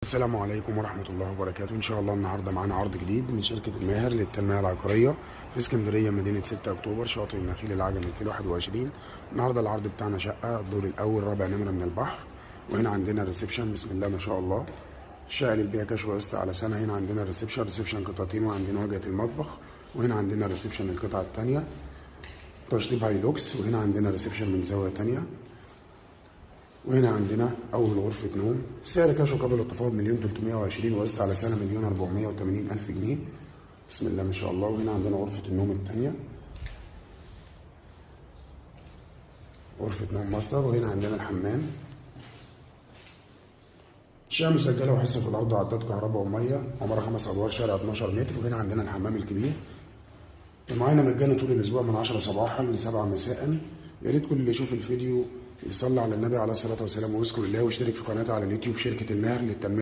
السلام عليكم ورحمة الله وبركاته. إن شاء الله النهاردة معانا عرض جديد من شركة الماهر للتنمية العقارية في اسكندرية مدينة 6 أكتوبر شاطئ النخيل العجمي كيلو 21. النهاردة العرض بتاعنا شقة الدور الأول رابع نمرة من البحر، وهنا عندنا الريسبشن. بسم الله ما شاء الله. الشقة للبيع كاش وقسط على سنة. هنا عندنا الريسبشن قطعتين، وعندنا واجهة المطبخ، وهنا عندنا الريسبشن القطعة التانية تشطيب هايلوكس، وهنا عندنا الريسبشن من زاوية تانية، وهنا عندنا أول غرفة نوم. السعر كاش وقبل التفاوض 1.320 وقسط على سنة 1.480.000 جنيه. بسم الله ما شاء الله. وهنا عندنا غرفة النوم التانية، غرفة نوم ماستر، وهنا عندنا الحمام. شقة مسجلة وحصة في الأرض وعداد كهرباء ومية، عمارة 5 أدوار، شارع 12 متر. وهنا عندنا الحمام الكبير. معانا مجانا طول الأسبوع من 10 صباحا ل7 مساء. يا ريت كل اللي يشوف الفيديو يصلي على النبي عليه الصلاة والسلام ويذكر الله ويشترك في قناتي على اليوتيوب شركة الماهر للتنمية